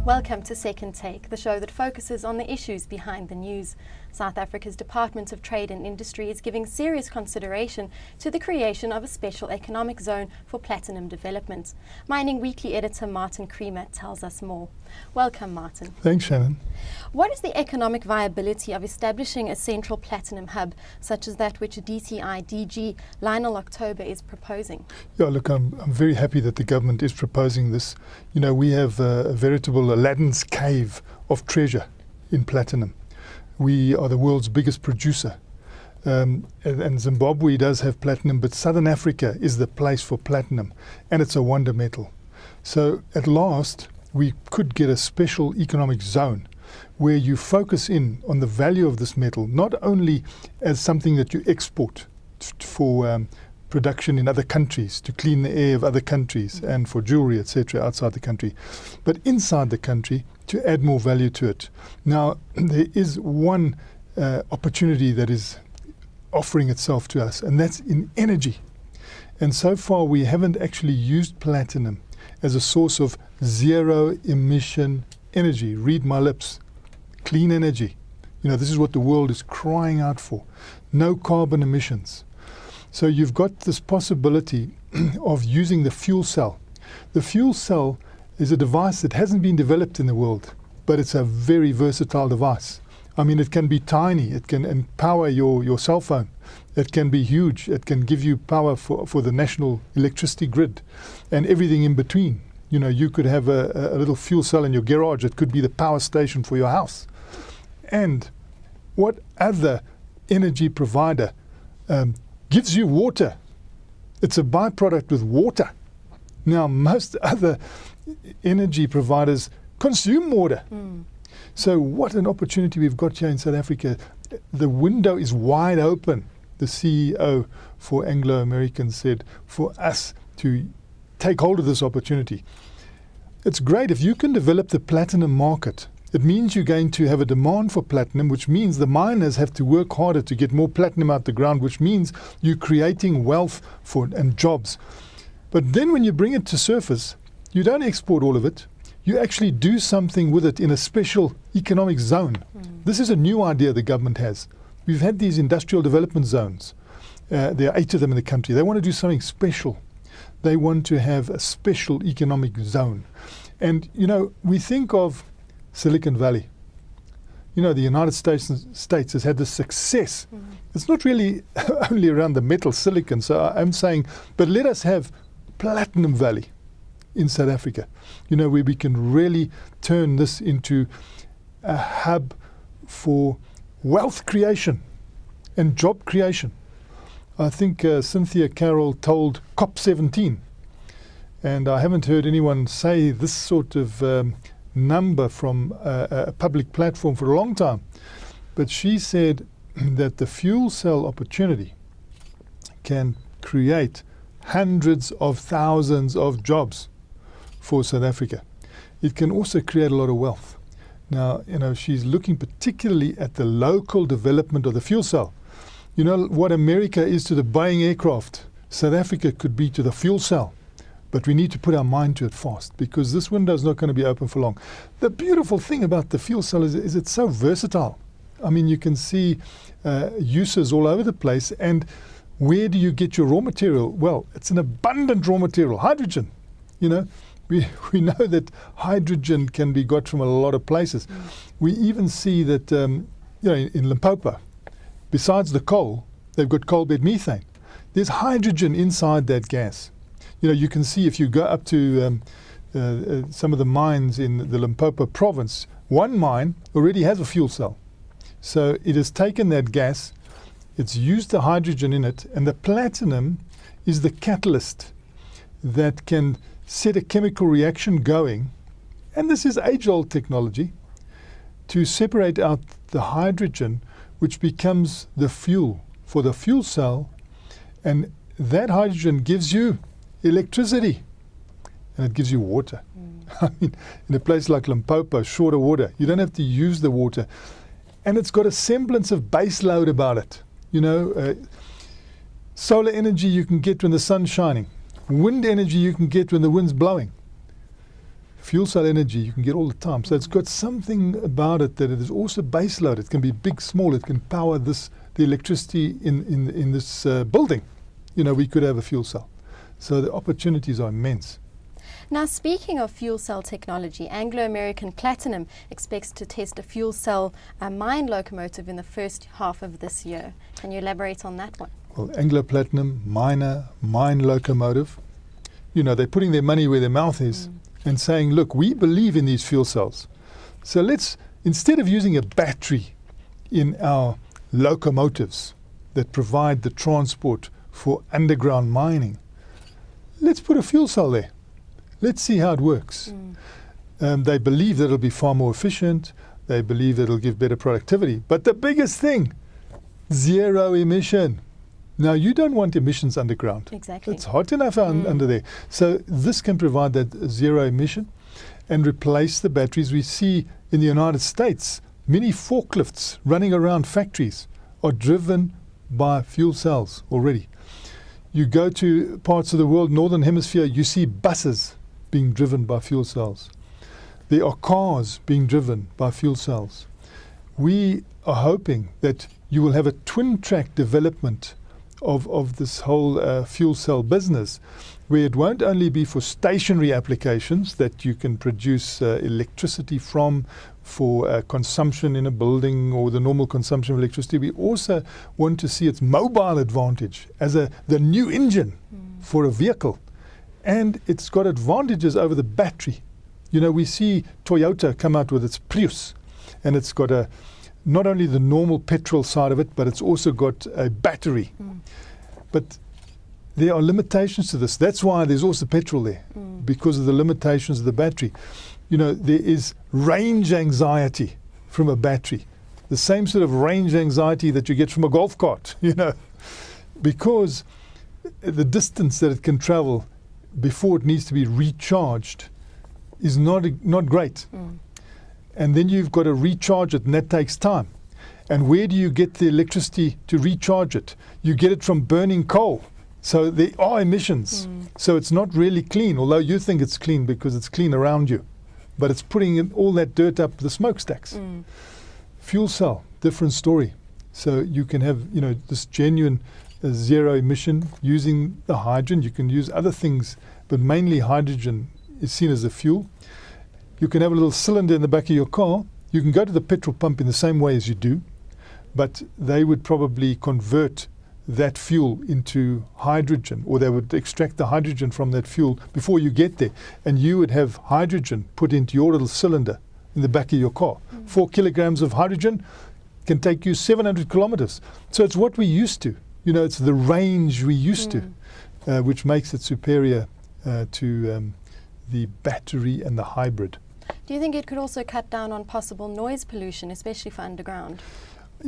Welcome to Second Take, the show that focuses on the issues behind the news. South Africa's Department of Trade and Industry is giving serious consideration to the creation of a special economic zone for platinum development. Mining Weekly editor Martin Creamer tells us more. Welcome, Martin. Thanks, Shannon. What is the economic viability of establishing a central platinum hub, such as that which DTI DG Lionel October is proposing? Yeah, look, I'm very happy that the government is proposing this. You know, we have a veritable Aladdin's cave of treasure in platinum. We are the world's biggest producer. And Zimbabwe does have platinum, but Southern Africa is the place for platinum, and it's a wonder metal. So at last, we could get a special economic zone where you focus in on the value of this metal, not only as something that you export for production in other countries, to clean the air of other countries and for jewelry, etc., outside the country, but inside the country to add more value to it. Now, there is one opportunity that is offering itself to us, and that's in energy. And so far, we haven't actually used platinum as a source of zero emission energy. Read my lips. Clean energy. You know, this is what the world is crying out for. No carbon emissions. So you've got this possibility of using the fuel cell. The fuel cell is a device that hasn't been developed in the world, but it's a very versatile device. I mean, it can be tiny. It can empower your cell phone. It can be huge. It can give you power for the national electricity grid and everything in between. You know, you could have a little fuel cell in your garage. It could be the power station for your house. And what other energy provider gives you water? It's a byproduct with water. Now, most other energy providers consume water. So what an opportunity we've got here in South Africa. The window is wide open, the CEO for Anglo American said, for us to take hold of this opportunity. It's great if you can develop the platinum market. It means you're going to have a demand for platinum, which means the miners have to work harder to get more platinum out the ground, which means you're creating wealth and jobs. But then when you bring it to surface, you don't export all of it. You actually do something with it in a special economic zone. This is a new idea the government has. We've had these industrial development zones. There are 8 of them in the country. They want to do something special. They want to have a special economic zone. And, you know, we think of Silicon Valley. You know, the United States has had this success. It's not really only around the metal silicon. So I'm saying, but let us have Platinum Valley in South Africa, you know, where we can really turn this into a hub for wealth creation and job creation. I think Cynthia Carroll told COP17, and I haven't heard anyone say this sort of number from a public platform for a long time, but she said that the fuel cell opportunity can create hundreds of thousands of jobs for South Africa. It can also create a lot of wealth. Now, you know, she's looking particularly at the local development of the fuel cell. You know what America is to the Boeing aircraft, South Africa could be to the fuel cell. But we need to put our mind to it fast, because this window is not going to be open for long. The beautiful thing about the fuel cell is it's so versatile. I mean, you can see uses all over the place. And where do you get your raw material? Well, it's an abundant raw material, hydrogen. You know, we know that hydrogen can be got from a lot of places. We even see that, you know, in Limpopo, besides the coal, they've got coal bed methane. There's hydrogen inside that gas. You know, you can see if you go up to some of the mines in the Limpopo province, one mine already has a fuel cell. So it has taken that gas, it's used the hydrogen in it, and the platinum is the catalyst that can set a chemical reaction going, and this is age-old technology, to separate out the hydrogen, which becomes the fuel for the fuel cell, and that hydrogen gives you electricity, and it gives you water. I mean, in a place like Limpopo, short of water, you don't have to use the water, and it's got a semblance of base load about it. You know, Solar energy you can get when the sun's shining. Wind energy you can get when the wind's blowing. Fuel cell energy you can get all the time. So it's got something about it that it is also base load. It can be big, small. It can power the electricity in this building. We could have a fuel cell. So the opportunities are immense. Now, speaking of fuel cell technology, Anglo American Platinum expects to test a fuel cell mine locomotive in the first half of this year. Can you elaborate on that one? Well, Anglo Platinum, mine locomotive, they're putting their money where their mouth is and saying, look, we believe in these fuel cells. So let's, instead of using a battery in our locomotives that provide the transport for underground mining, let's put a fuel cell there. Let's see how it works. They believe that it'll be far more efficient. They believe that it'll give better productivity. But the biggest thing, zero emission. Now, you don't want emissions underground. Exactly. It's hot enough under there. So this can provide that zero emission and replace the batteries. We see in the United States, many forklifts running around factories are driven by fuel cells already. You go to parts of the world, Northern Hemisphere, you see buses being driven by fuel cells. There are cars being driven by fuel cells. We are hoping that you will have a twin-track development of this whole fuel cell business, where it won't only be for stationary applications that you can produce electricity from for consumption in a building or the normal consumption of electricity. We also want to see its mobile advantage as the new engine for a vehicle. And it's got advantages over the battery. We see Toyota come out with its Prius, and it's got not only the normal petrol side of it, but it's also got a battery. But there are limitations to this. That's why there's also petrol there, because of the limitations of the battery. There is range anxiety from a battery, the same sort of range anxiety that you get from a golf cart, because the distance that it can travel before it needs to be recharged is not great. And then you've got to recharge it, and that takes time. And where do you get the electricity to recharge it? You get it from burning coal. So there are emissions. So it's not really clean, although you think it's clean because it's clean around you. But it's putting all that dirt up the smokestacks. Fuel cell, different story. So you can have, this genuine zero emission using the hydrogen. You can use other things, but mainly hydrogen is seen as a fuel. You can have a little cylinder in the back of your car. You can go to the petrol pump in the same way as you do, but they would probably convert that fuel into hydrogen, or they would extract the hydrogen from that fuel before you get there. And you would have hydrogen put into your little cylinder in the back of your car. 4 kilograms of hydrogen can take you 700 kilometers. So it's what we used to. It's the range we used to, which makes it superior to the battery and the hybrid. Do you think it could also cut down on possible noise pollution, especially for underground?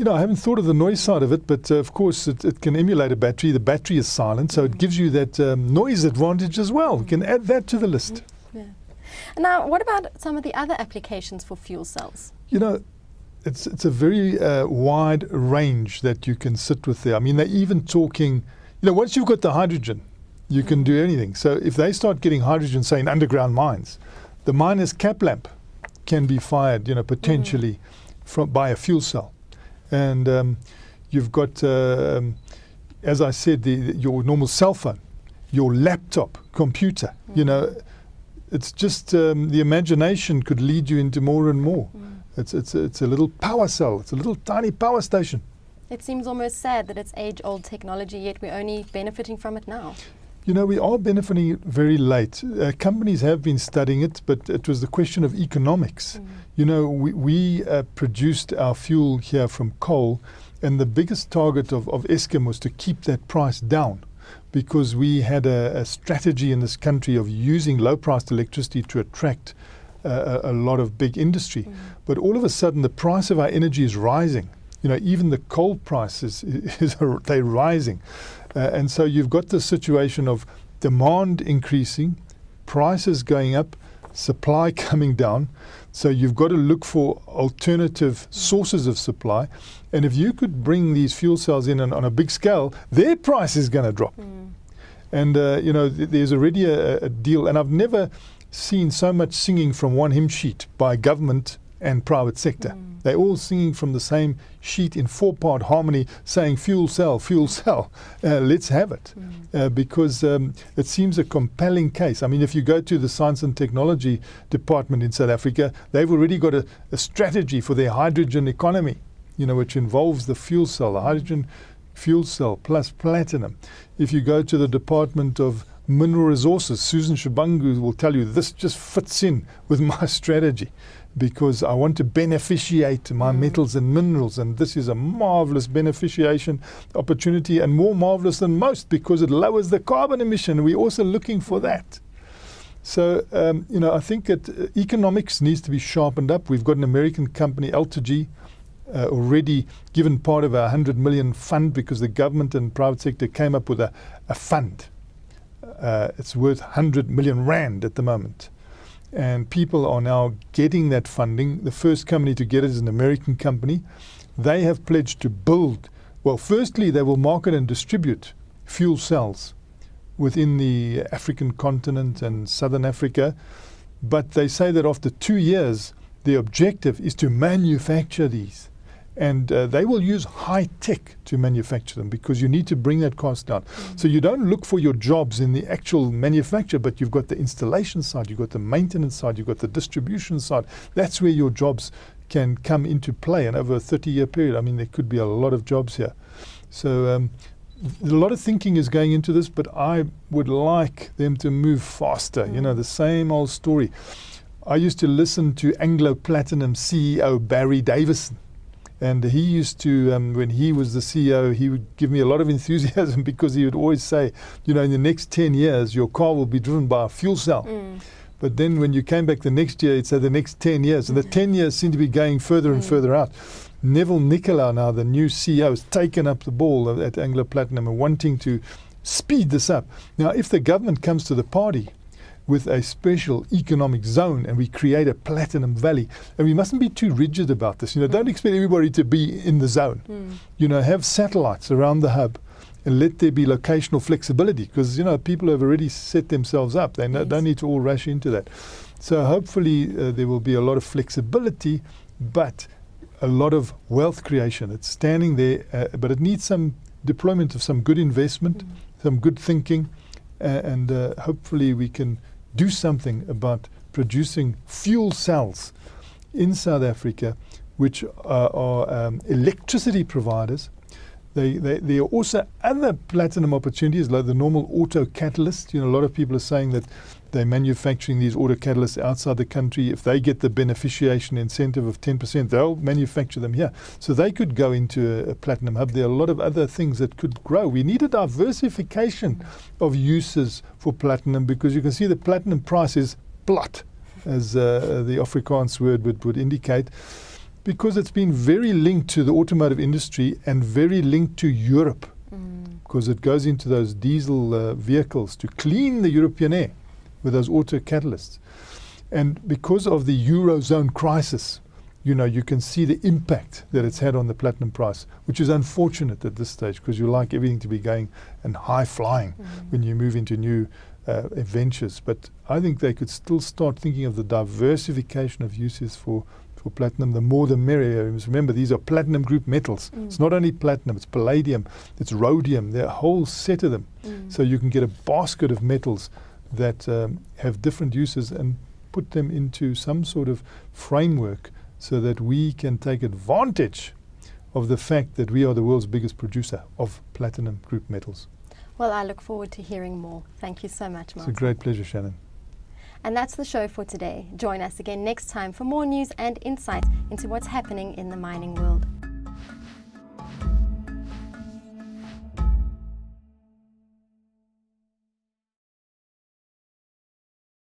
I haven't thought of the noise side of it, but of course it can emulate a battery. The battery is silent, so it gives you that noise advantage as well. You can add that to the list. Now, what about some of the other applications for fuel cells? It's a very wide range that you can sit with there. I mean, they're even talking, once you've got the hydrogen, you can do anything. So if they start getting hydrogen, say in underground mines, the miner's cap lamp can be fired, potentially by a fuel cell. And you've got, as I said, your normal cell phone, your laptop, computer. It's just the imagination could lead you into more and more. It's a little power cell. It's a little tiny power station. It seems almost sad that it's age-old technology, yet we're only benefiting from it now. We are benefiting very late. Companies have been studying it, but it was the question of economics. We produced our fuel here from coal, and the biggest target of Eskom was to keep that price down, because we had a strategy in this country of using low-priced electricity to attract a lot of big industry. But all of a sudden, the price of our energy is rising. Even the coal prices they're rising. And so you've got this situation of demand increasing, prices going up, supply coming down. So you've got to look for alternative sources of supply. And if you could bring these fuel cells in on a big scale, their price is going to drop. And, there's already a deal. And I've never seen so much singing from one hymn sheet by government and private sector. They're all singing from the same sheet in 4-part harmony, saying fuel cell, let's have it. Because it seems a compelling case. I mean, if you go to the Science and Technology Department in South Africa, they've already got a strategy for their hydrogen economy, which involves the fuel cell, the hydrogen fuel cell plus platinum. If you go to the Department of Mineral Resources, Susan Shabangu will tell you this just fits in with my strategy, because I want to beneficiate my metals and minerals, and this is a marvelous beneficiation opportunity, and more marvelous than most because it lowers the carbon emission. We're also looking for that. So, I think that economics needs to be sharpened up. We've got an American company, Altergy, already given part of our 100 million fund because the government and private sector came up with a fund. It's worth 100 million rand at the moment. And people are now getting that funding. The first company to get it is an American company. They have pledged to build, well, firstly, they will market and distribute fuel cells within the African continent and Southern Africa. But they say that after 2 years, the objective is to manufacture these. And they will use high tech to manufacture them, because you need to bring that cost down. So you don't look for your jobs in the actual manufacture, but you've got the installation side, you've got the maintenance side, you've got the distribution side. That's where your jobs can come into play. And over a 30-year period, I mean, there could be a lot of jobs here. So a lot of thinking is going into this, but I would like them to move faster. The same old story. I used to listen to Anglo Platinum CEO Barry Davison. And he used to, when he was the CEO, he would give me a lot of enthusiasm, because he would always say, in the next 10 years, your car will be driven by a fuel cell. But then when you came back the next year, he'd say the next 10 years. And the 10 years seem to be going further and further out. Neville Nicolau, now the new CEO, has taken up the ball at Anglo Platinum and wanting to speed this up. Now, if the government comes to the party with a special economic zone and we create a platinum valley, and we mustn't be too rigid about this. Don't expect everybody to be in the zone. Have satellites around the hub and let there be locational flexibility, because people have already set themselves up. They don't need to all rush into that. So hopefully there will be a lot of flexibility, but a lot of wealth creation. It's standing there, but it needs some deployment of some good investment, some good thinking, and hopefully we can do something about producing fuel cells in South Africa, which are electricity providers. There are also other platinum opportunities, like the normal auto catalyst. A lot of people are saying that they're manufacturing these auto catalysts outside the country. If they get the beneficiation incentive of 10%, they'll manufacture them here. So they could go into a platinum hub. There are a lot of other things that could grow. We need a diversification of uses for platinum, because you can see the platinum price is plat, as the Afrikaans word would indicate, because it's been very linked to the automotive industry and very linked to Europe, because it goes into those diesel vehicles to clean the European air with those auto catalysts. And because of the Eurozone crisis, you can see the impact that it's had on the platinum price, which is unfortunate at this stage, because you like everything to be going and high flying when you move into new ventures. But I think they could still start thinking of the diversification of uses for platinum. The more the merrier. Remember, these are platinum group metals. It's not only platinum, it's palladium, it's rhodium. There are a whole set of them. So you can get a basket of metals that have different uses and put them into some sort of framework, so that we can take advantage of the fact that we are the world's biggest producer of platinum group metals. Well, I look forward to hearing more. Thank you so much, Martin. It's a great pleasure, Shannon. And that's the show for today. Join us again next time for more news and insight into what's happening in the mining world.